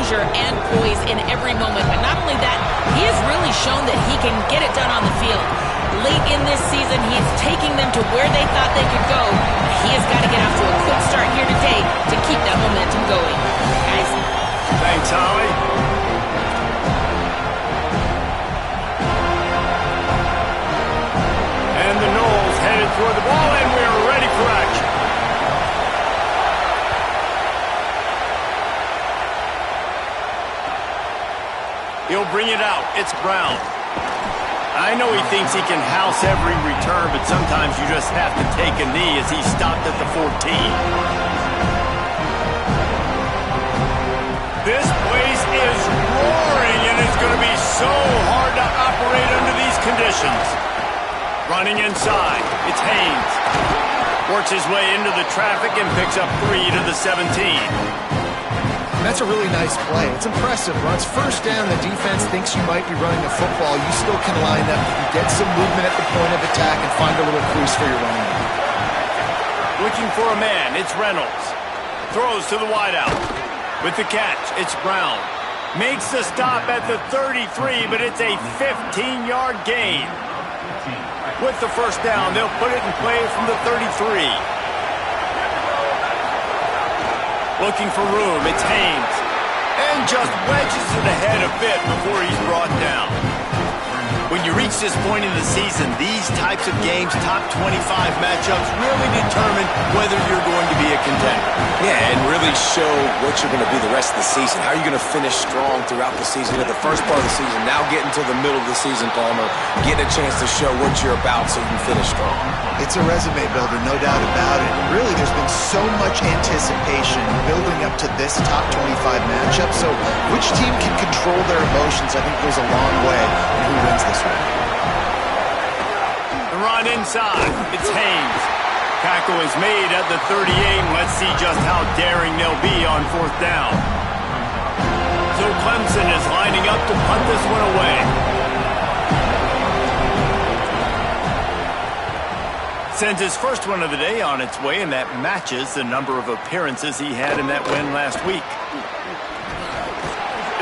composure and poise in every moment. But not only that, he has really shown that he can get it done on the field. Late in this season, he's taking them to where they thought they could go. He has got to get off to a quick start here today to keep that momentum going. Guys? Thanks, Holly. And the Knowles headed toward the ball, and we are ready for action. He'll bring it out. It's Brown. I know he thinks he can house every return, but sometimes you just have to take a knee as he stopped at the 14. This place is roaring, and it's going to be so hard to operate under these conditions. Running inside, it's Haynes. Works his way into the traffic and picks up 3 to the 17. That's a really nice play. It's impressive. When it's first down, the defense thinks you might be running the football. You still can line up, you get some movement at the point of attack, and find a little crease for your running back. Looking for a man, it's Reynolds. Throws to the wideout. With the catch, it's Brown. Makes the stop at the 33, but it's a 15-yard gain. With the first down, they'll put it in play from the 33. Looking for room, it's Haynes. And just wedges it ahead a bit before he's brought down. When you reach this point in the season, these types of games, top 25 matchups, really determine whether you're going to be a contender. Yeah, and really show what you're going to be the rest of the season. How are you going to finish strong throughout the season? At the first part of the season, now getting to the middle of the season, Palmer, getting a chance to show what you're about so you can finish strong. It's a resume builder, no doubt about it. And really, there's been so much anticipation building up to this top 25 matchup. So which team can control their emotions, I think, goes a long way in who wins this one. The run inside. It's Haynes. Tackle is made at the 38. Let's see just how daring they'll be on fourth down. So Clemson is lining up to punt this one away. Sends his first one of the day on its way, and that matches the number of appearances he had in that win last week.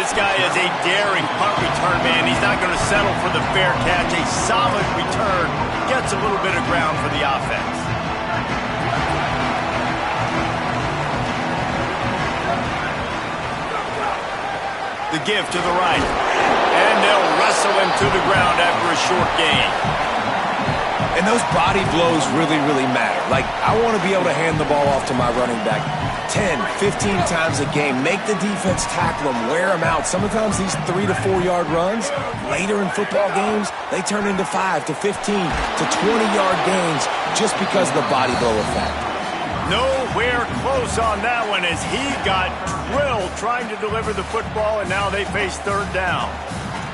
This guy is a daring punt return man. He's not going to settle for the fair catch. A solid return. Gets a little bit of ground for the offense. The give to the right. And they'll wrestle him to the ground after a short gain. And those body blows really, really matter. Like, I want to be able to hand the ball off to my running back 10, 15 times a game. Make the defense tackle them, wear them out. Sometimes these 3 to 4 yard runs, later in football games, they turn into 5 to 15 to 20-yard gains just because of the body blow effect. Nowhere close on that one as he got drilled trying to deliver the football, and now they face third down.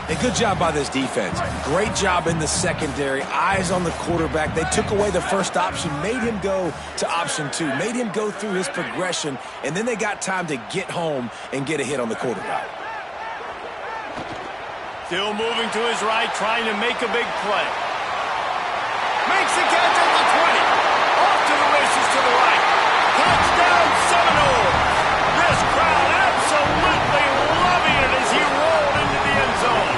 A good job by this defense. Great job in the secondary. Eyes on the quarterback. They took away the first option, made him go to option 2, made him go through his progression, and then they got time to get home and get a hit on the quarterback. Still moving to his right, trying to make a big play. Makes the catch at the 20. Off to the races to the right. Touchdown Seminoles. This crowd absolutely loving it as he rolled into the end zone.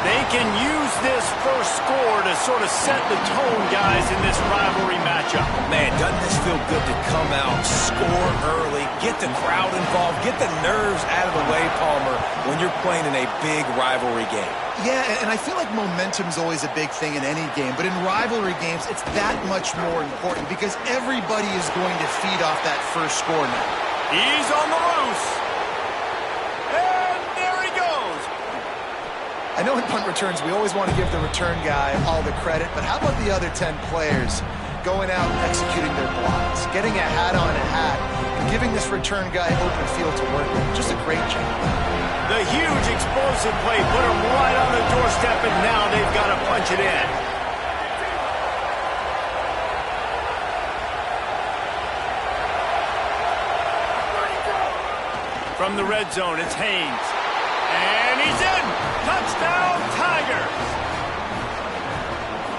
They can use this first score to sort of set the tone, guys, in this rivalry matchup. Man, doesn't this feel good to come out, score early, get the crowd involved, get the nerves out of the way, Palmer, when you're playing in a big rivalry game? Yeah, and I feel like momentum's always a big thing in any game, but in rivalry games, it's that much more important because everybody is going to feed off that first score now. He's on the loose. And there he goes. I know in punt returns, we always want to give the return guy all the credit, but how about the other 10 players going out and executing their blocks, getting a hat on a hat, and giving this return guy open field to work with? Just a great job. The huge explosive play put him right on the doorstep, and now they've got to punch it in. From the red zone, it's Haynes. And he's in! Touchdown, Tigers!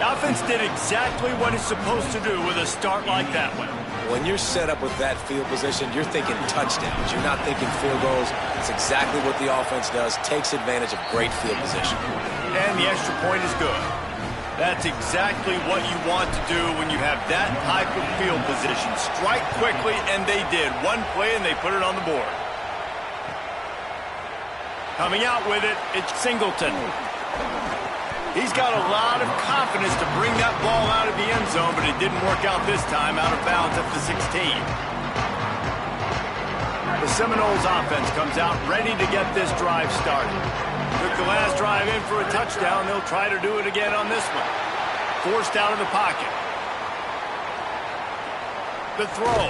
Offense did exactly what it's supposed to do with a start like that one. When you're set up with that field position, you're thinking touchdowns. You're not thinking field goals. It's exactly what the offense does, takes advantage of great field position. And the extra point is good. That's exactly what you want to do when you have that type of field position. Strike quickly, and they did. One play, and they put it on the board. Coming out with it, it's Singleton. He's got a lot of confidence to bring that ball out of the end zone, but it didn't work out this time, out of bounds at the 16. The Seminoles offense comes out ready to get this drive started. Took the last drive in for a touchdown. They'll try to do it again on this one. Forced out of the pocket. The throw.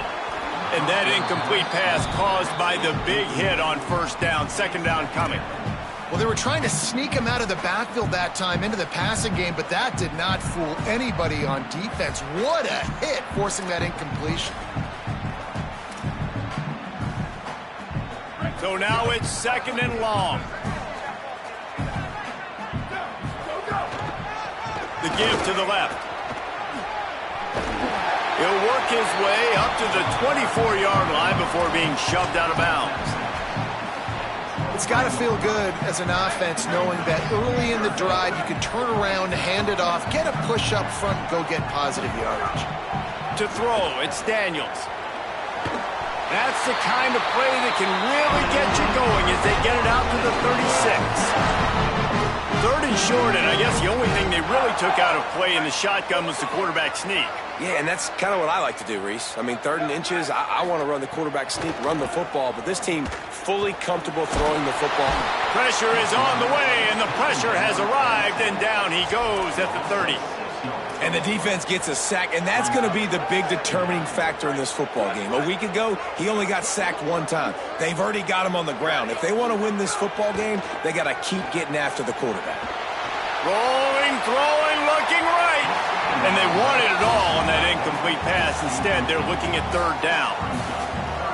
And that incomplete pass caused by the big hit on first down. Second down coming. Well, they were trying to sneak him out of the backfield that time into the passing game, but that did not fool anybody on defense. What a hit, forcing that incompletion. So now it's second and long. The give to the left. He'll work his way up to the 24-yard line before being shoved out of bounds. It's got to feel good as an offense knowing that early in the drive you can turn around, hand it off, get a push up front, go get positive yardage. To throw, it's Daniels. That's the kind of play that can really get you going as they get it out to the 36. Third and short, and I guess the only thing they really took out of play in the shotgun was the quarterback sneak. Yeah, and that's kind of what I like to do, Reese. I mean, 3rd and inches, I want to run the quarterback sneak, run the football, but this team fully comfortable throwing the football. Pressure is on the way, and the pressure has arrived, and down he goes at the 30. And the defense gets a sack, and that's going to be the big determining factor in this football game. A week ago, he only got sacked one time. They've already got him on the ground. If they want to win this football game, they got to keep getting after the quarterback. Rolling, throwing, looking right. And they wanted it all on that incomplete pass. Instead, they're looking at third down.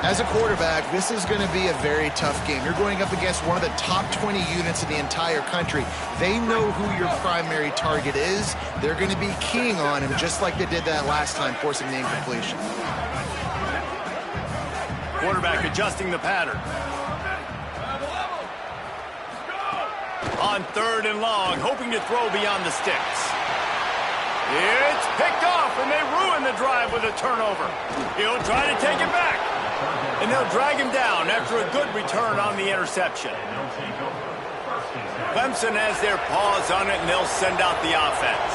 As a quarterback, this is going to be a very tough game. You're going up against one of the top 20 units in the entire country. They know who your primary target is. They're going to be keying on him just like they did that last time, forcing the incompletion. Quarterback adjusting the pattern. On third and long, hoping to throw beyond the sticks. It's picked off, and they ruin the drive with a turnover. He'll try to take it back. And they'll drag him down after a good return on the interception. Clemson has their paws on it, and they'll send out the offense.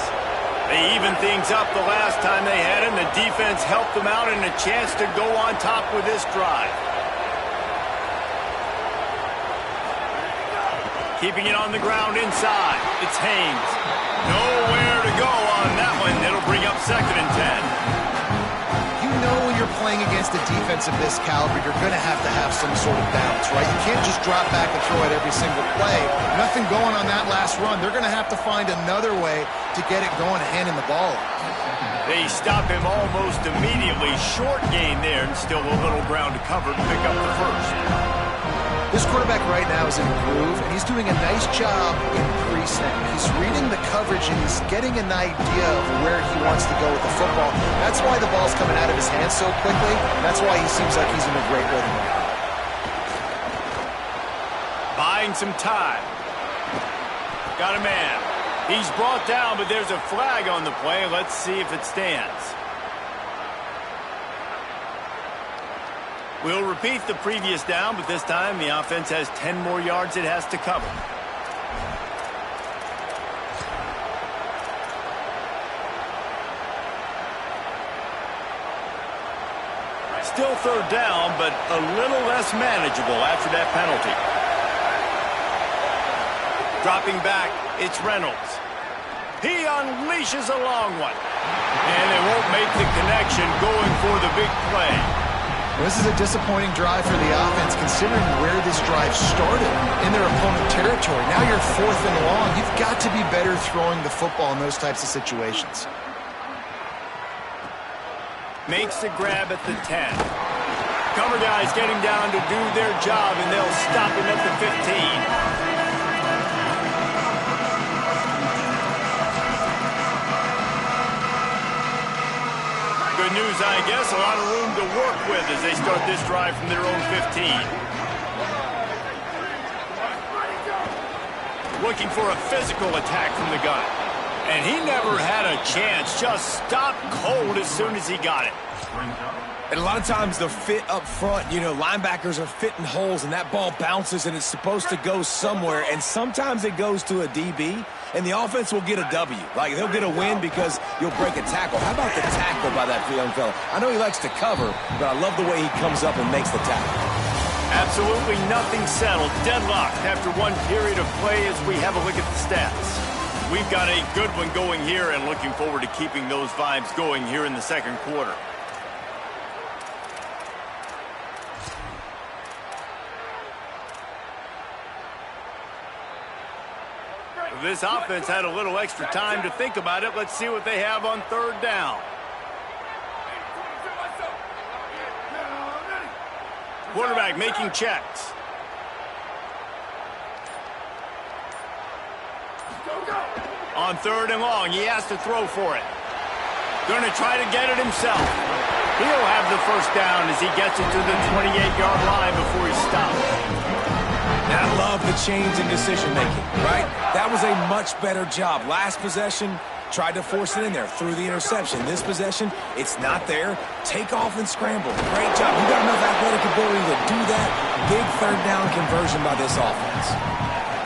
They evened things up the last time they had it, and the defense helped them out and a chance to go on top with this drive. Keeping it on the ground inside. It's Haynes. Nowhere to go on that one. It'll bring up second and 10. You know when you're playing against a defense of this caliber, you're going to have some sort of balance, right? You can't just drop back and throw it every single play. Nothing going on that last run. They're going to have to find another way to get it going, handing the ball off. They stop him almost immediately. Short gain there, and still a little ground to cover to pick up the first. This quarterback right now is in a groove, and he's doing a nice job in pre-snap. He's reading the coverage, and he's getting an idea of where he wants to go with the football. That's why the ball's coming out of his hands so quickly. That's why he seems like he's in a great rhythm right now. Buying some time. Got a man. He's brought down, but there's a flag on the play. Let's see if it stands. We'll repeat the previous down, but this time the offense has 10 more yards it has to cover. Still third down, but a little less manageable after that penalty. Dropping back, it's Reynolds. He unleashes a long one. And they won't make the connection going for the big play. This is a disappointing drive for the offense, considering where this drive started in their opponent territory. Now you're fourth and long. You've got to be better throwing the football in those types of situations. Makes the grab at the 10. Cover guys getting down to do their job, and they'll stop him at the 15. Good news, I guess. A lot of room to work with as they start this drive from their own 15. Looking for a physical attack from the gun. And he never had a chance. Just stopped cold as soon as he got it. And a lot of times the fit up front, you know, linebackers are fitting holes and that ball bounces and it's supposed to go somewhere. And sometimes it goes to a DB and the offense will get a W. Like, they'll get a win because you'll break a tackle. How about the tackle by that young fella? I know he likes to cover, but I love the way he comes up and makes the tackle. Absolutely nothing settled. Deadlocked after one period of play as we have a look at the stats. We've got a good one going here and looking forward to keeping those vibes going here in the second quarter. This offense had a little extra time to think about it. Let's see what they have on third down. Quarterback making checks. On third and long, he has to throw for it. Going to try to get it himself. He'll have the first down as he gets it to the 28-yard line before he stops. And I love the change in decision-making, right? That was a much better job. Last possession, tried to force it in there, threw the interception. This possession, it's not there. Take off and scramble. Great job. You got enough athletic ability to do that. Big third down conversion by this offense.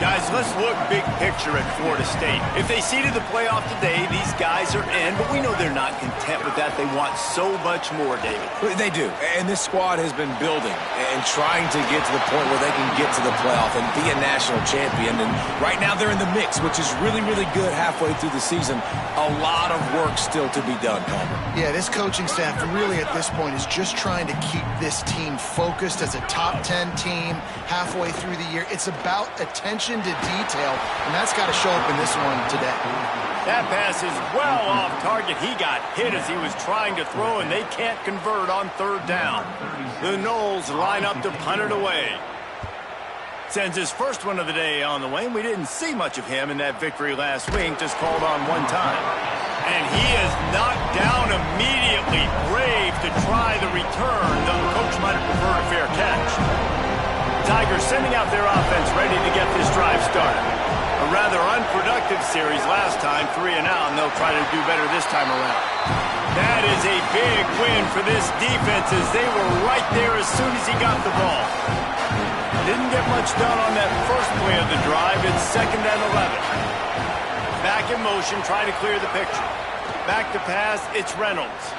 Guys, let's look big picture at Florida State. If they seeded the playoff today, these guys are in, but we know they're not content with that. They want so much more, David. They do, and this squad has been building and trying to get to the point where they can get to the playoff and be a national champion. And right now they're in the mix, which is really, really good halfway through the season. A lot of work still to be done, Palmer. Yeah, this coaching staff really at this point is just trying to keep this team focused as a top 10 team halfway through the year. It's about attention to detail, and that's got to show up in this one today. That pass is well off target. He got hit as he was trying to throw, and they can't convert on third down. The Noles line up to punt it away. Sends his first one of the day on the way, and we didn't see much of him in that victory last week, just called on one time. And he is knocked down immediately. Brave to try the return, though the coach might have preferred a fair catch. Tigers sending out their offense ready to get this drive started. A rather unproductive series last time, 3 and out, and they'll try to do better this time around. That is a big win for this defense as they were right there as soon as he got the ball. Didn't get much done on that first play of the drive. It's 2nd and 11. Back in motion, trying to clear the picture. Back to pass, it's Reynolds.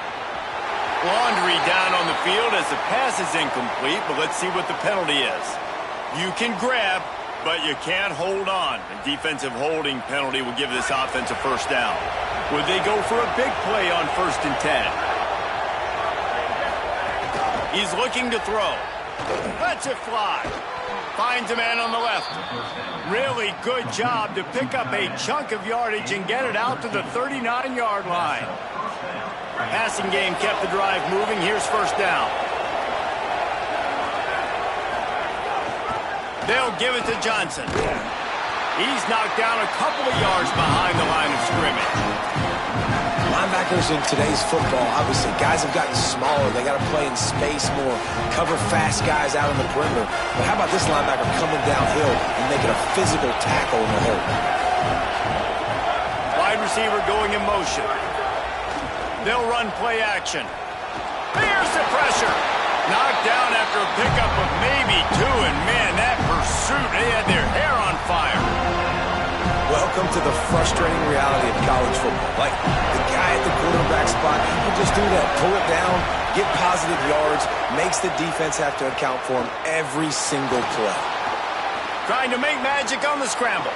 Laundry down on the field as the pass is incomplete, but let's see what the penalty is. You can grab, but you can't hold on. A defensive holding penalty will give this offense a first down. Would they go for a big play on 1st and 10? He's looking to throw. Lets it fly. Finds a man on the left. Really good job to pick up a chunk of yardage and get it out to the 39-yard line. Passing game kept the drive moving. Here's first down. They'll give it to Johnson. He's knocked down a couple of yards behind the line of scrimmage. Linebackers in today's football, obviously, guys have gotten smaller. They got to play in space more, cover fast guys out on the perimeter. But how about this linebacker coming downhill and making a physical tackle in the hole? Wide receiver going in motion. They'll run play action. Here's the pressure. Knocked down after a pickup of maybe 2, and man, that pursuit, they had their hair on fire. Welcome to the frustrating reality of college football. Like, the guy at the quarterback spot, he can just do that. Pull it down, get positive yards, makes the defense have to account for him every single play. Trying to make magic on the scramble.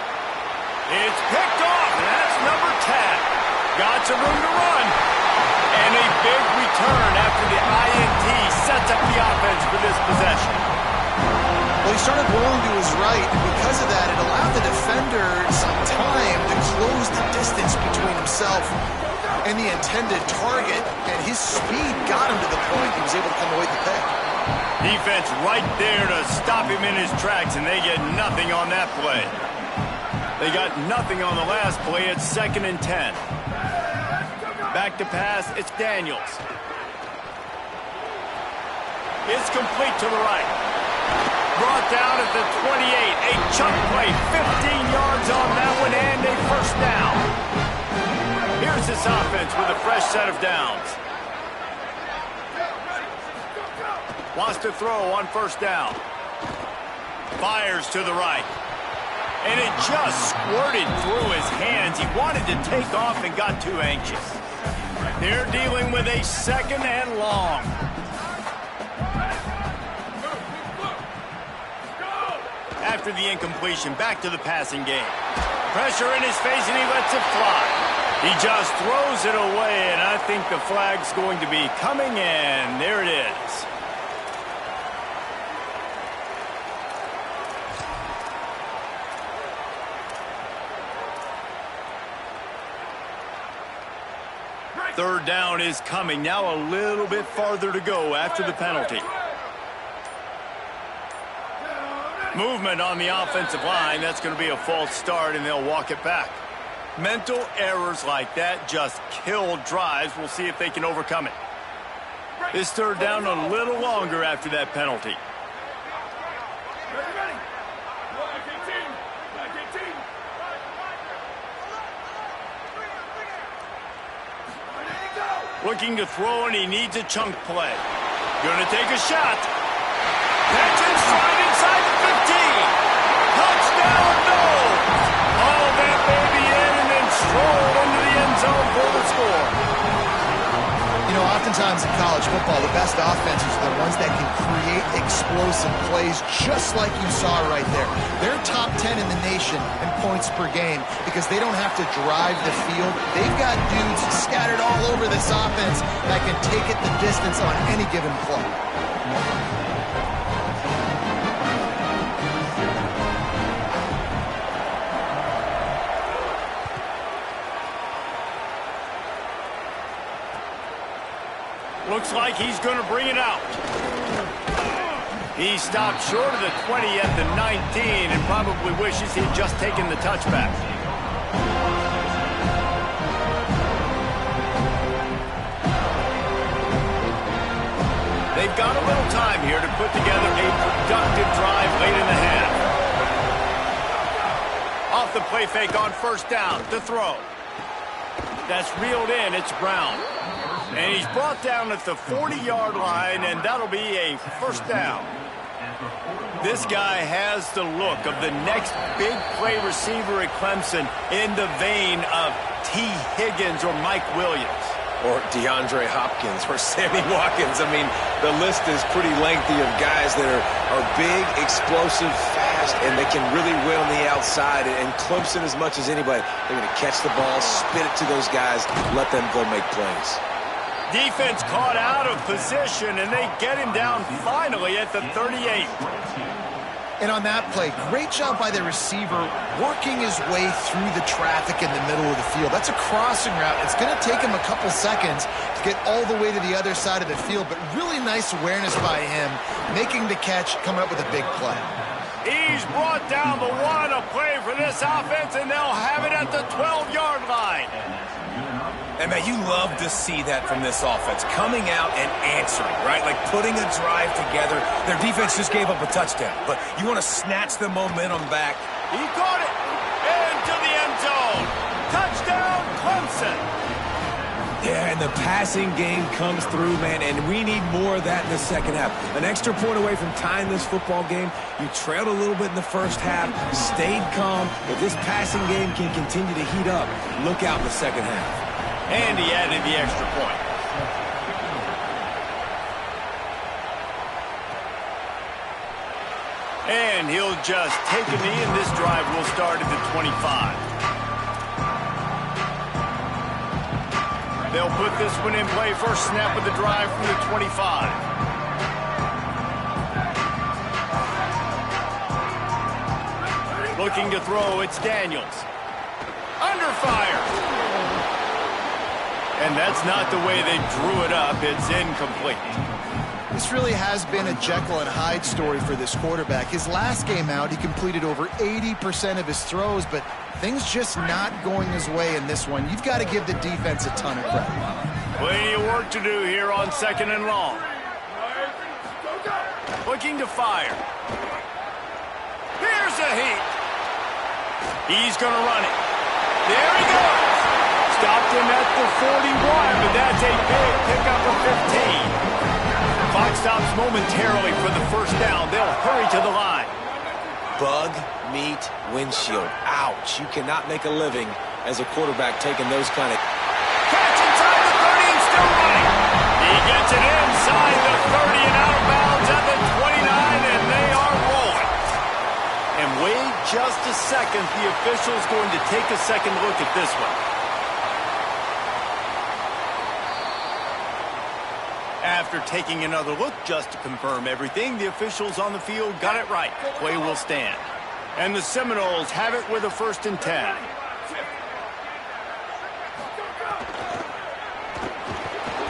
It's picked off, and that's number 10. Got some room to run. And a big return after the INT sets up the offense for this possession. Well, he started rolling to his right, and because of that, it allowed the defender some time to close the distance between himself and the intended target, and his speed got him to the point he was able to come away with the pick. Defense right there to stop him in his tracks, and they get nothing on that play. They got nothing on the last play. It's 2nd and 10. Back to pass, it's Daniels. It's complete to the right. Brought down at the 28. A chunk play, 15 yards on that one, and a first down. Here's this offense with a fresh set of downs. Wants to throw on first down. Fires to the right. And it just squirted through his hands. He wanted to take off and got too anxious. They're dealing with a second and long. After the incompletion, back to the passing game. Pressure in his face, and he lets it fly. He just throws it away, and I think the flag's going to be coming in. There it is. Third down is coming. Now a little bit farther to go after the penalty. Movement on the offensive line. That's going to be a false start, and they'll walk it back. Mental errors like that just kill drives. We'll see if they can overcome it. This third down a little longer after that penalty. Looking to throw, and he needs a chunk play. Going to take a shot. Catch and stride inside the 15. Touchdown, no. All that baby in and then strolled into the end zone for the score. You know, oftentimes in college football, the best offenses are the ones that can create explosive plays just like you saw right there. They're top 10 in the nation in points per game because they don't have to drive the field. They've got dudes scattered all over this offense that can take it the distance on any given play. Looks like he's going to bring it out. He stopped short of the 20 at the 19 and probably wishes he'd just taken the touchback. They've got a little time here to put together a productive drive late in the half. Off the play fake on first down to throw. That's reeled in. It's Brown. And he's brought down at the 40-yard line, and that'll be a first down. This guy has the look of the next big play receiver at Clemson in the vein of T. Higgins or Mike Williams. Or DeAndre Hopkins or Sammy Watkins. I mean, the list is pretty lengthy of guys that are big, explosive, fast, and they can really win on the outside. And Clemson, as much as anybody, they're going to catch the ball, spit it to those guys, let them go make plays. Defense caught out of position, and they get him down finally at the 38. And on that play, great job by the receiver working his way through the traffic in the middle of the field. That's a crossing route. It's going to take him a couple seconds to get all the way to the other side of the field, but really nice awareness by him, making the catch, coming up with a big play. He's brought down the one, a play for this offense, and they'll have it at the 12-yard line. And, man, you love to see that from this offense, coming out and answering, right? Like putting a drive together. Their defense just gave up a touchdown, but you want to snatch the momentum back. He caught it into the end zone. Touchdown, Clemson. Yeah, and the passing game comes through, man, and we need more of that in the second half. An extra point away from tying this football game. You trailed a little bit in the first half, stayed calm. If this passing game can continue to heat up, look out in the second half. And he added the extra point. And he'll just take a knee, and this drive will start at the 25. They'll put this one in play. First snap of the drive from the 25. Looking to throw, it's Daniels. Under fire. And that's not the way they drew it up. It's incomplete. This really has been a Jekyll and Hyde story for this quarterback. His last game out, he completed over 80% of his throws, but things just not going his way in this one. You've got to give the defense a ton of credit. Plenty of work to do here on second and long. Looking to fire. Here's a heat. He's going to run it. There he goes. Stopped him at the 41, but that's a big pickup of 15. Clock stops momentarily for the first down. They'll hurry to the line. Bug, meat, windshield. Ouch. You cannot make a living as a quarterback taking those kind of... Catch inside the 30 and still running. He gets it inside the 30 and out of bounds at the 29, and they are rolling. And wait just a second. The official's going to take a second look at this one. After taking another look just to confirm everything, the officials on the field got it right. Play will stand. And the Seminoles have it with a 1st and 10.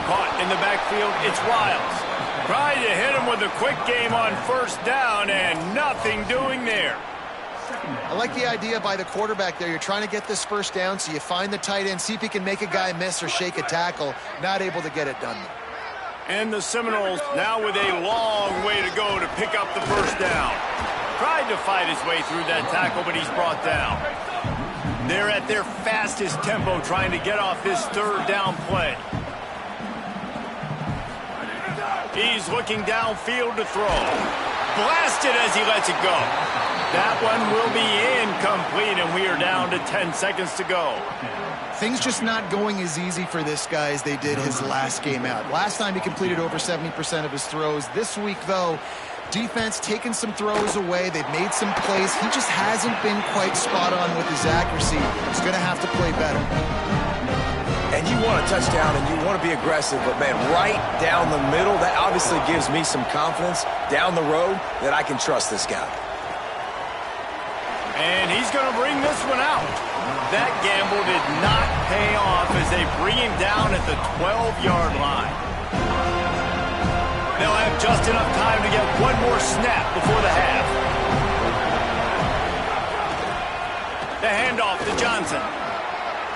Caught in the backfield, it's Wiles. Trying to hit him with a quick game on 1st down, and nothing doing there. I like the idea by the quarterback there. You're trying to get this 1st down, so you find the tight end, see if he can make a guy miss or shake a tackle. Not able to get it done. And the Seminoles now with a long way to go to pick up the 1st down. Tried to fight his way through that tackle, but he's brought down. They're at their fastest tempo trying to get off this 3rd down play. He's looking downfield to throw. Blasted as he lets it go. That one will be incomplete, and we are down to 10 seconds to go. Things just not going as easy for this guy as they did his last game out. Last time he completed over 70% of his throws. This week, though, defense taking some throws away. They've made some plays. He just hasn't been quite spot on with his accuracy. He's going to have to play better. And you want a touchdown and you want to be aggressive, but, man, right down the middle, that obviously gives me some confidence down the road that I can trust this guy. And he's going to bring this one out. That gamble did not pay off as they bring him down at the 12-yard line. They'll have just enough time to get one more snap before the half. The handoff to Johnson.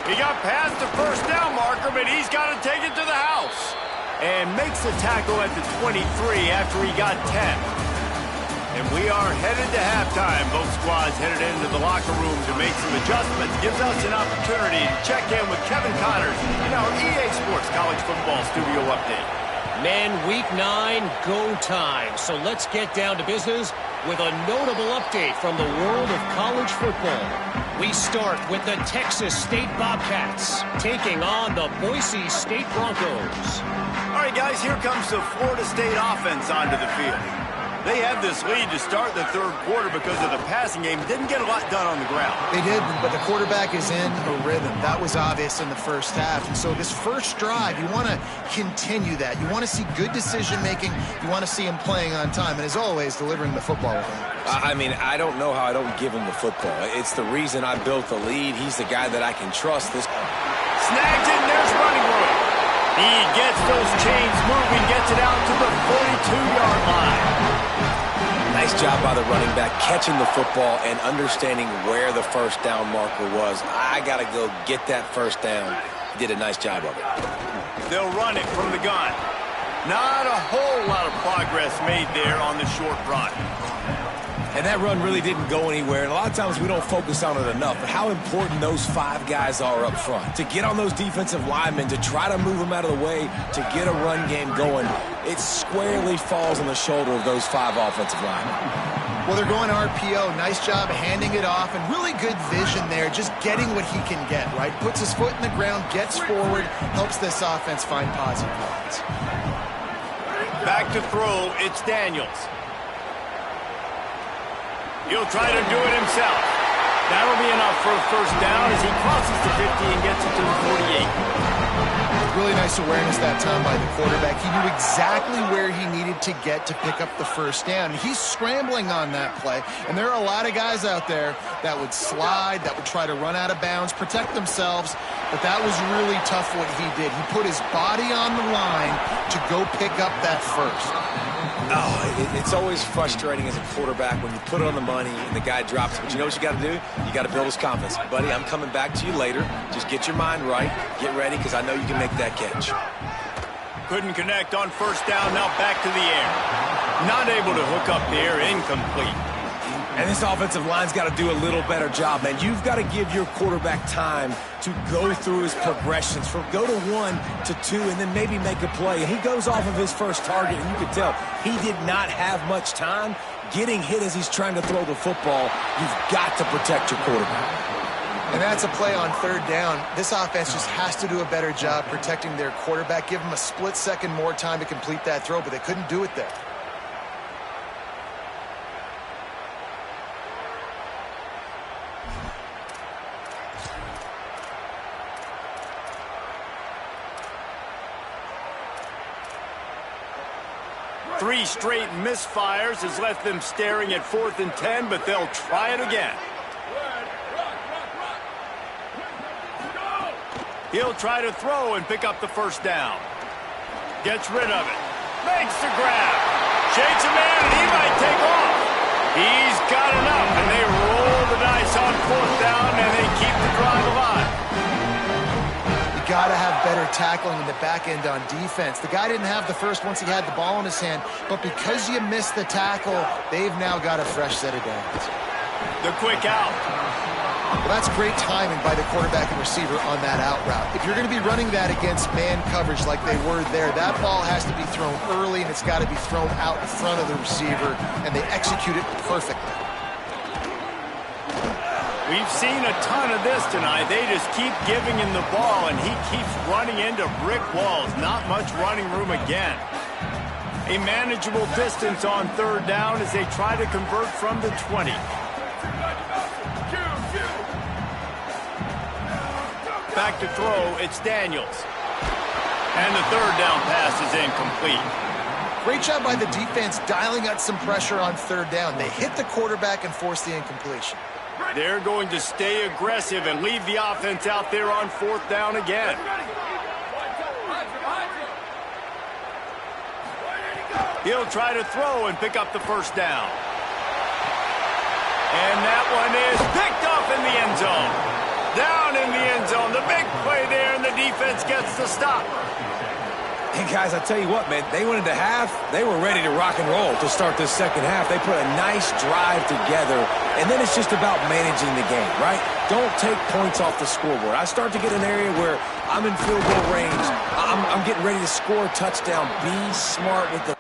He got past the 1st down marker, but he's got to take it to the house. And makes the tackle at the 23 after he got 10. And we are headed to halftime. Both squads headed into the locker room to make some adjustments. Gives us an opportunity to check in with Kevin Connors in our EA Sports College Football Studio Update. Men, Week 9, go time. So let's get down to business with a notable update from the world of college football. We start with the Texas State Bobcats taking on the Boise State Broncos. All right, guys, here comes the Florida State offense onto the field. They had this lead to start the 3rd quarter because of the passing game. Didn't get a lot done on the ground. They did, but the quarterback is in a rhythm. That was obvious in the 1st half. And so this first drive, you want to continue that. You want to see good decision-making. You want to see him playing on time. And as always, delivering the football. I mean, I don't know how I don't give him the football. It's the reason I built the lead. He's the guy that I can trust. This snagged it, and there's running room. He gets those chains moving, gets it out to the 42-yard line. Nice job by the running back, catching the football and understanding where the 1st down marker was. I got to go get that 1st down. He did a nice job of it. They'll run it from the gun. Not a whole lot of progress made there on the short run. And that run really didn't go anywhere. And a lot of times we don't focus on it enough. But how important those 5 guys are up front. To get on those defensive linemen, to try to move them out of the way, to get a run game going, it squarely falls on the shoulder of those 5 offensive linemen. Well, they're going RPO. Nice job handing it off. And really good vision there, just getting what he can get, right? Puts his foot in the ground, gets forward, helps this offense find positive points. Back to throw, it's Daniels. He'll try to do it himself. That'll be enough for a 1st down as he crosses the 50 and gets it to the 48. Really nice awareness that time by the quarterback. He knew exactly where he needed to get to pick up the 1st down. He's scrambling on that play, and there are a lot of guys out there that would slide, that would try to run out of bounds, protect themselves, but that was really tough what he did. He put his body on the line to go pick up that 1st. Oh, it's always frustrating as a quarterback when you put it on the money and the guy drops it. But you know what you got to do? You got to build his confidence. Buddy, I'm coming back to you later. Just get your mind right. Get ready, because I know you can make that catch. Couldn't connect on 1st down. Now back to the air. Not able to hook up there, incomplete. And this offensive line's got to do a little better job, man. You've got to give your quarterback time to go through his progressions, from go to 1 to 2, and then maybe make a play. And he goes off of his first target, and you can tell he did not have much time getting hit as he's trying to throw the football. You've got to protect your quarterback. And that's a play on third down. This offense just has to do a better job protecting their quarterback. Give him a split second more time to complete that throw, but they couldn't do it there. Three straight misfires has left them staring at 4th and 10, but they'll try it again. He'll try to throw and pick up the first down. Gets rid of it. Makes the grab. Shakes a man, and he might take off. He's got enough, and they roll the dice on 4th down, and they keep the drive alive. You got to have better tackling in the back end on defense. The guy didn't have the first once he had the ball in his hand, but because you missed the tackle, they've now got a fresh set of downs. The quick out. Well, that's great timing by the quarterback and receiver on that out route. If you're going to be running that against man coverage like they were there, that ball has to be thrown early, and it's got to be thrown out in front of the receiver, and they execute it perfectly. We've seen a ton of this tonight. They just keep giving him the ball, and he keeps running into brick walls. Not much running room again. A manageable distance on third down as they try to convert from the 20. Back to throw, it's Daniels. And the third down pass is incomplete. Great job by the defense dialing out some pressure on third down. They hit the quarterback and forced the incompletion. They're going to stay aggressive and leave the offense out there on 4th down again. He'll try to throw and pick up the first down. And that one is picked up in the end zone. Down in the end zone. The big play there, and the defense gets the stop. And guys, I tell you what, man, they went into half. They were ready to rock and roll to start this second half. They put a nice drive together, and then it's just about managing the game, right? Don't take points off the scoreboard. I start to get an area where I'm in field goal range. I'm getting ready to score a touchdown. Be smart with the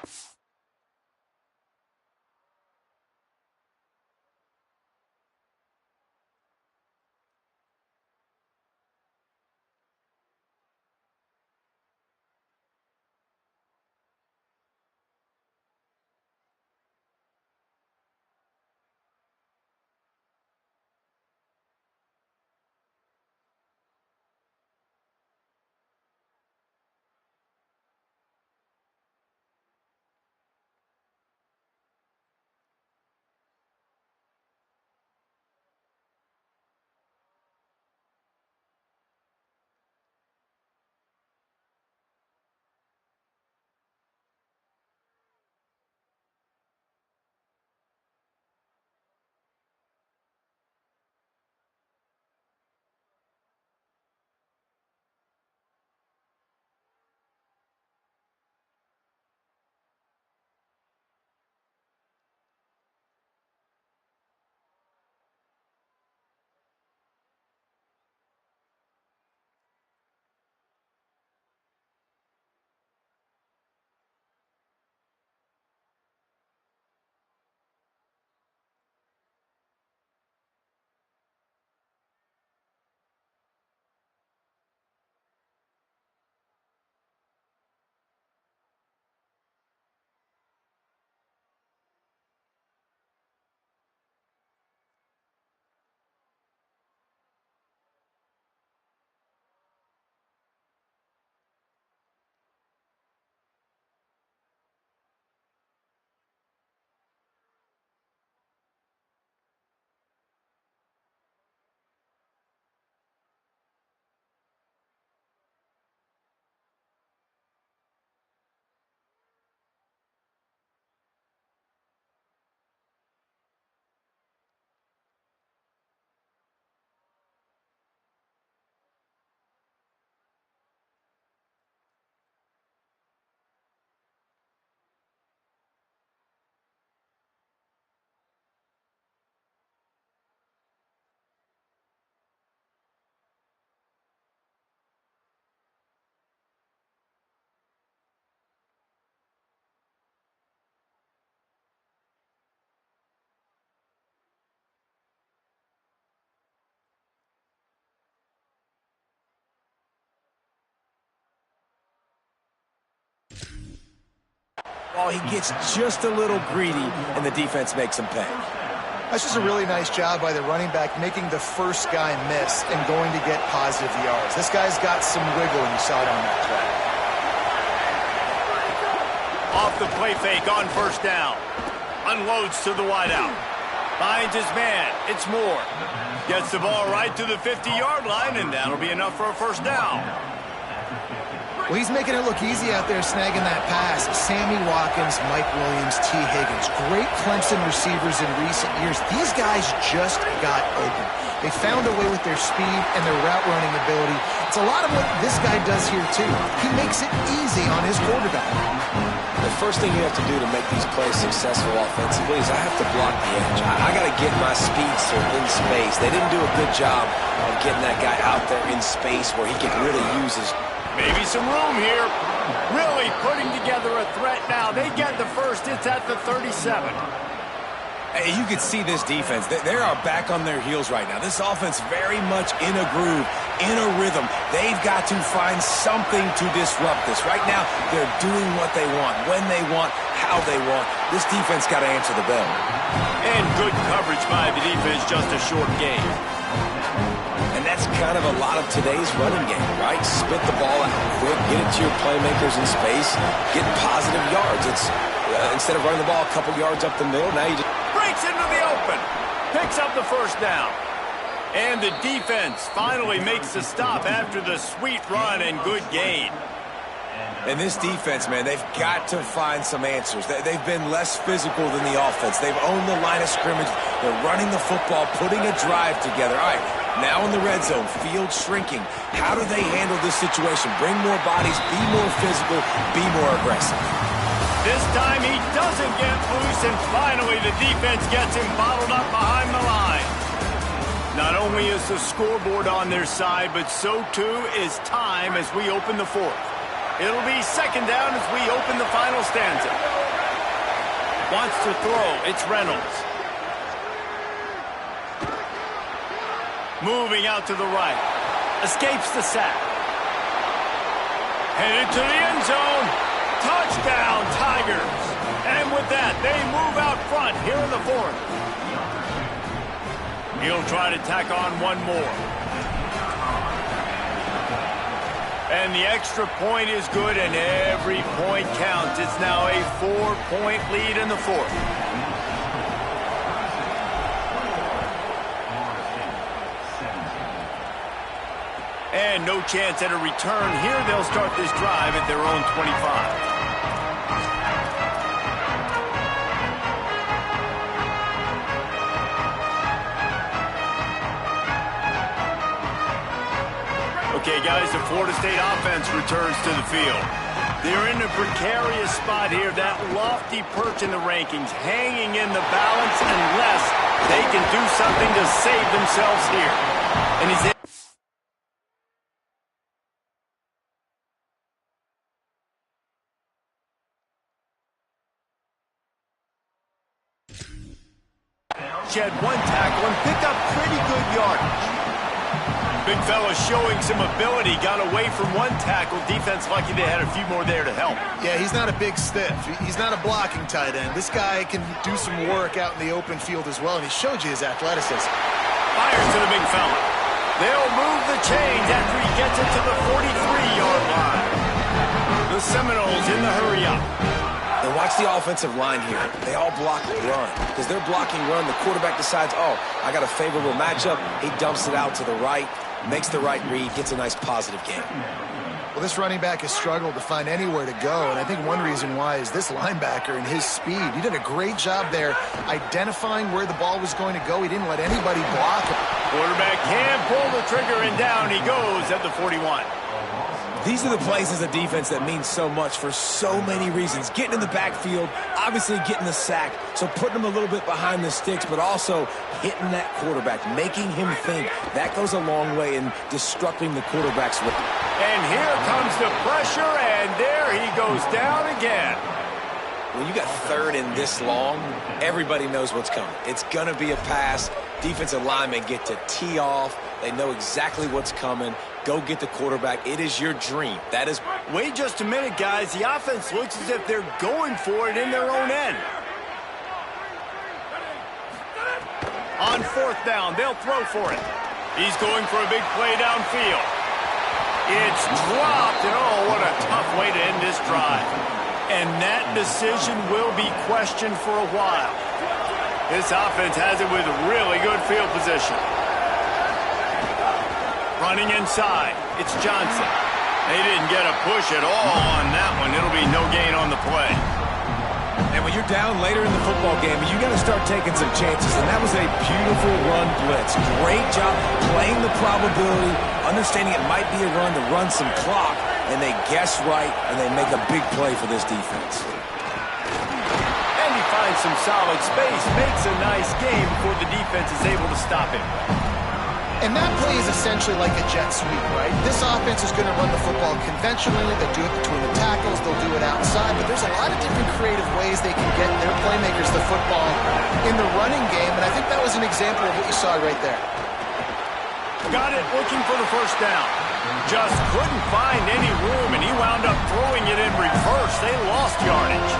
Well, he gets just a little greedy, and the defense makes him pay. That's just a really nice job by the running back, making the first guy miss and going to get positive yards. This guy's got some wiggle, and you saw it on that play. Off the play fake on first down. Unloads to the wideout. Finds his man. It's Moore. Gets the ball right to the 50-yard line, and that'll be enough for a first down. Well, he's making it look easy out there snagging that pass. Sammy Watkins, Mike Williams, T. Higgins. Great Clemson receivers in recent years. These guys just got open. They found a way with their speed and their route running ability. It's a lot of what this guy does here, too. He makes it easy on his quarterback. The first thing you have to do to make these plays successful offensively is I have to block the edge. I got to get my speedster in space. They didn't do a good job of getting that guy out there in space where he could really use his... Maybe some room here. Really putting together a threat now. They get the first. It's at the 37. Hey, you can see this defense. They are back on their heels right now. This offense very much in a groove, in a rhythm. They've got to find something to disrupt this. Right now, they're doing what they want, when they want, how they want. This defense got to answer the bell. And good coverage by the defense, just a short game. And that's kind of a lot of today's running game, right? Spit the ball out quick, get it to your playmakers in space, get positive yards. It's instead of running the ball a couple yards up the middle, now you just... Breaks into the open. Picks up the first down. And the defense finally makes the stop after the sweet run and good gain. And this defense, man, they've got to find some answers. They've been less physical than the offense. They've owned the line of scrimmage. They're running the football, putting a drive together. All right, now in the red zone, field shrinking. How do they handle this situation? Bring more bodies, be more physical, be more aggressive. This time he doesn't get loose, and finally the defense gets him bottled up behind the line. Not only is the scoreboard on their side, but so too is time as we open the fourth. It'll be second down as we open the final stanza. Wants to throw. It's Reynolds. Moving out to the right. Escapes the sack. Headed to the end zone. Touchdown, Tigers. And with that, they move out front here in the fourth. He'll try to tack on one more. And the extra point is good, and every point counts. It's now a 4-point lead in the fourth. And no chance at a return here. They'll start this drive at their own 25. Okay, guys, the Florida State offense returns to the field. They're in a precarious spot here, that lofty perch in the rankings, hanging in the balance unless they can do something to save themselves here. And he's had one tackle and picked up pretty good yardage. Big fella showing some ability, got away from one tackle. Defense lucky they had a few more there to help. Yeah, he's not a big stiff. He's not a blocking tight end. This guy can do some work out in the open field as well, and he showed you his athleticism. Fires to the big fella. They'll move the chains after he gets it to the 43-yard line. The Seminoles in the hurry-up. And watch the offensive line here. They all block run. Because they're blocking run, the quarterback decides, oh, I got a favorable matchup. He dumps it out to the right, makes the right read, gets a nice positive game. Well, this running back has struggled to find anywhere to go, and I think one reason why is this linebacker and his speed. He did a great job there identifying where the ball was going to go. He didn't let anybody block him. Quarterback can pull the trigger, and down he goes at the 41. These are the plays as a defense that mean so much for so many reasons. Getting in the backfield, obviously getting the sack, so putting him a little bit behind the sticks, but also hitting that quarterback, making him think. That goes a long way in disrupting the quarterback's rhythm. And here comes the pressure, and there he goes down again. When you got third and this long, everybody knows what's coming. It's going to be a pass. Defensive linemen get to tee off. They know exactly what's coming. go get the quarterback. It is your dream. That is... Wait just a minute, guys. The offense looks as if they're going for it in their own end. On fourth down, they'll throw for it. He's going for a big play downfield. It's dropped, and oh, what a tough way to end this drive. And that decision will be questioned for a while. This offense has it with really good field position. Running inside, it's Johnson. They didn't get a push at all on that one. It'll be no gain on the play. And when you're down later in the football game, you got to start taking some chances. And that was a beautiful run blitz. Great job playing the probability, understanding it might be a run to run some clock, and they guess right, and they make a big play for this defense. And he finds some solid space, makes a nice game before the defense is able to stop him. And that play is essentially like a jet sweep, right? This offense is going to run the football conventionally. They'll do it between the tackles. They'll do it outside. But there's a lot of different creative ways they can get their playmakers the football in the running game. And I think that was an example of what you saw right there. Got it, looking for the first down. Just couldn't find any room, and he wound up throwing it in reverse. They lost yardage.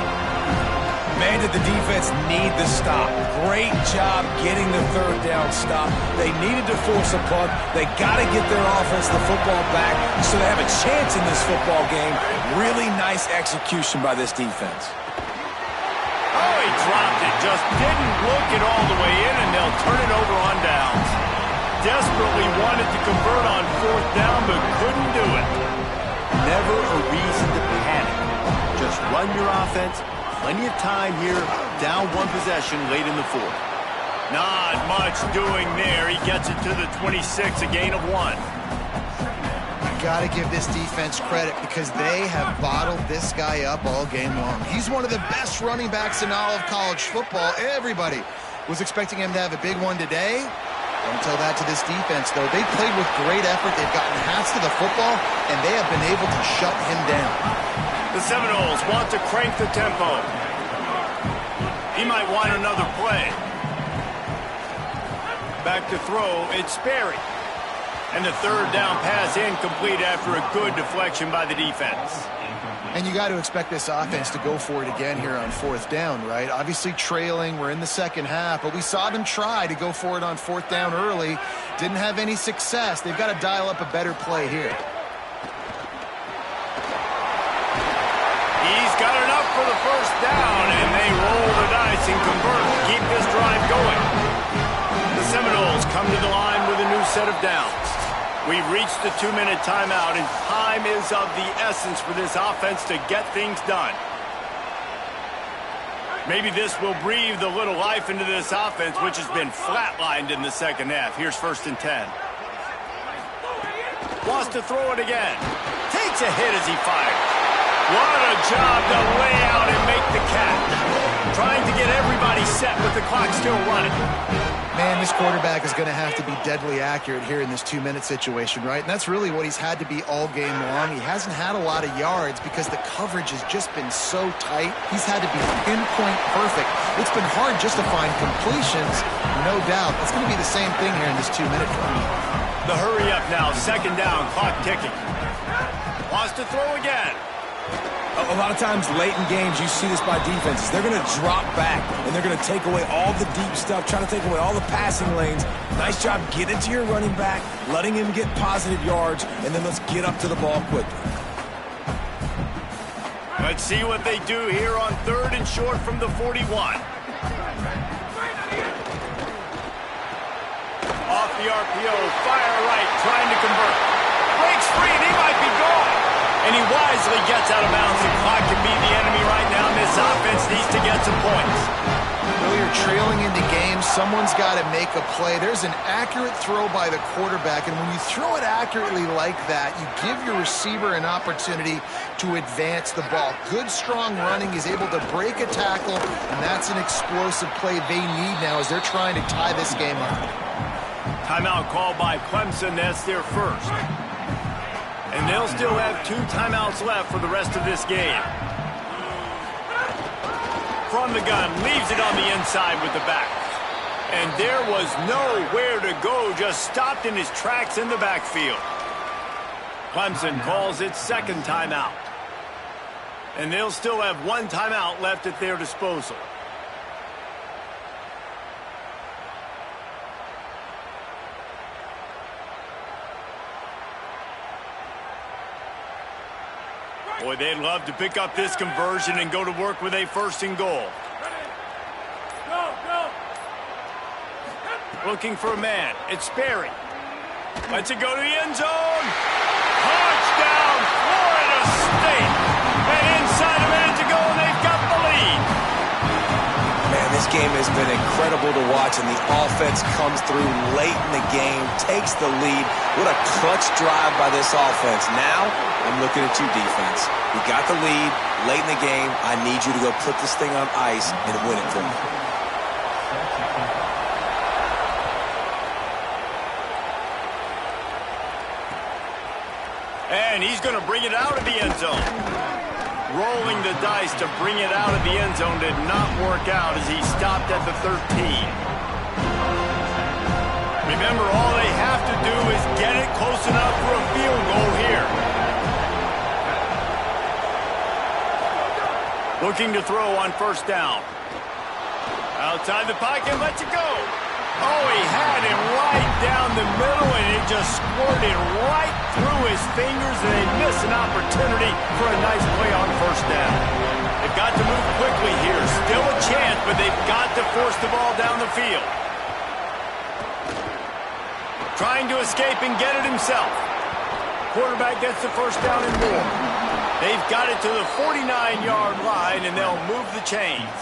Man, did the defense need the stop. Great job getting the third down stop. They needed to force a punt. They got to get their offense the football back so they have a chance in this football game. Really nice execution by this defense. Oh, he dropped it. Just didn't look it all the way in, and they'll turn it over on downs. Desperately wanted to convert on fourth down, but couldn't do it. Never a reason to panic. Just run your offense. Plenty of time here, down one possession late in the fourth. Not much doing there. He gets it to the 26, a gain of 1. Got to give this defense credit because they have bottled this guy up all game long. He's one of the best running backs in all of college football. Everybody was expecting him to have a big one today. Don't tell that to this defense, though. They played with great effort. They've gotten hats to the football, and they have been able to shut him down. The Seminoles want to crank the tempo. He might want another play. Back to throw, it's Sperry. And the third down pass incomplete after a good deflection by the defense. And you got to expect this offense to go for it again here on fourth down, right? Obviously trailing, we're in the second half, but we saw them try to go for it on fourth down early. Didn't have any success. They've got to dial up a better play here. He's got enough for the first down, and they roll the dice and convert to keep this drive going. The Seminoles come to the line with a new set of downs. We've reached the 2-minute timeout, and time is of the essence for this offense to get things done. Maybe this will breathe a little life into this offense, which has been flatlined in the second half. Here's 1st and 10. Wants to throw it again. Takes a hit as he fires. What a job to lay out and make the catch. Trying to get everybody set with the clock still running. Man, this quarterback is going to have to be deadly accurate here in this 2-minute situation, right? And that's really what he's had to be all game long. He hasn't had a lot of yards because the coverage has just been so tight. He's had to be pinpoint perfect. It's been hard just to find completions, no doubt. It's going to be the same thing here in this 2-minute drill. The hurry up now, second down, clock ticking. Wants to throw again. A lot of times late in games, you see this by defenses. They're going to drop back, and they're going to take away all the deep stuff, trying to take away all the passing lanes. Nice job getting to your running back, letting him get positive yards, and then let's get up to the ball quickly. Let's see what they do here on 3rd and short from the 41. Off the RPO, fire right, trying to convert. Breaks free, and he might be gone. And he wisely gets out of bounds. The clock can be the enemy right now, and this offense needs to get some points. Well, you're trailing into games. Someone's got to make a play. There's an accurate throw by the quarterback, and when you throw it accurately like that, you give your receiver an opportunity to advance the ball. Good, strong running. He's able to break a tackle, and that's an explosive play they need now as they're trying to tie this game up. Timeout called by Clemson. That's their first. And they'll still have 2 timeouts left for the rest of this game. From the gun, leaves it on the inside with the back. And there was nowhere to go, just stopped in his tracks in the backfield. Clemson calls its second timeout. And they'll still have one timeout left at their disposal. Boy, they'd love to pick up this conversion and go to work with a first and goal. Looking for a man. It's Sperry. Lets it go to the end zone. Touchdown, Florida State. And inside a minute to go, and they've got the lead. Man, this game has been incredible to watch, and the offense comes through late in the game, takes the lead. What a clutch drive by this offense. Now, I'm looking at you, defense. We got the lead late in the game. I need you to go put this thing on ice and win it for me. And he's going to bring it out of the end zone. Rolling the dice to bring it out of the end zone did not work out as he stopped at the 13. Remember, all they have to do is get it close enough for a field goal here. Looking to throw on first down. Outside the pocket, lets it go. Oh, he had it right down the middle, and it just squirted right through his fingers, and they miss an opportunity for a nice play on first down. They've got to move quickly here. Still a chance, but they've got to force the ball down the field. Trying to escape and get it himself. Quarterback gets the first down and more. They've got it to the 49-yard line, and they'll move the chains.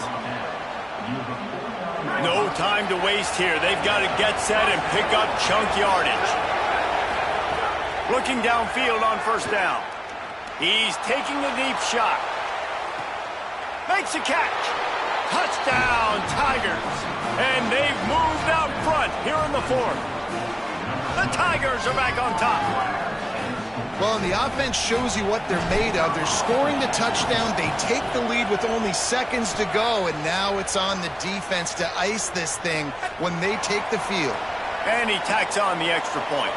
No time to waste here. They've got to get set and pick up chunk yardage. Looking downfield on first down. He's taking the deep shot. Makes a catch. Touchdown, Tigers. And they've moved out front here in the fourth. The Tigers are back on top. Well, and the offense shows you what they're made of. They're scoring the touchdown. They take the lead with only seconds to go, and now it's on the defense to ice this thing when they take the field. And he tacks on the extra point.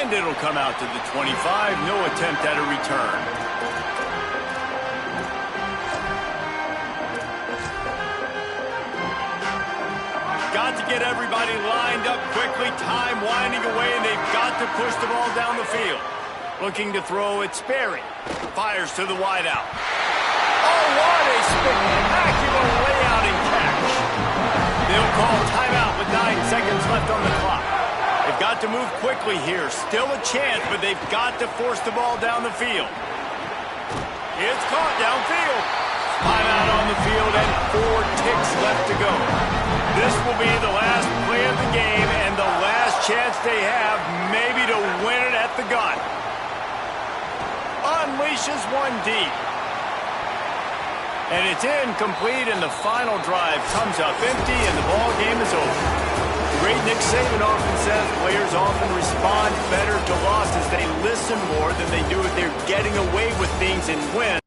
And it'll come out to the 25. No attempt at a return. Got to get everybody lined up quickly. Time winding away, and they've got to push the ball down the field. Looking to throw, it's Sperry. Fires to the wideout. Oh, what a spectacular layout and catch. They'll call timeout with 9 seconds left on the clock. They've got to move quickly here. Still a chance, but they've got to force the ball down the field. It's caught downfield. Timeout on the field and 4 ticks left to go. This will be the last play of the game and the last chance they have maybe to win it at the gun. Unleashes one deep. And it's incomplete, and the final drive comes up empty, and the ball game is over. The great Nick Saban often says players often respond better to losses. They listen more than they do if they're getting away with things and win.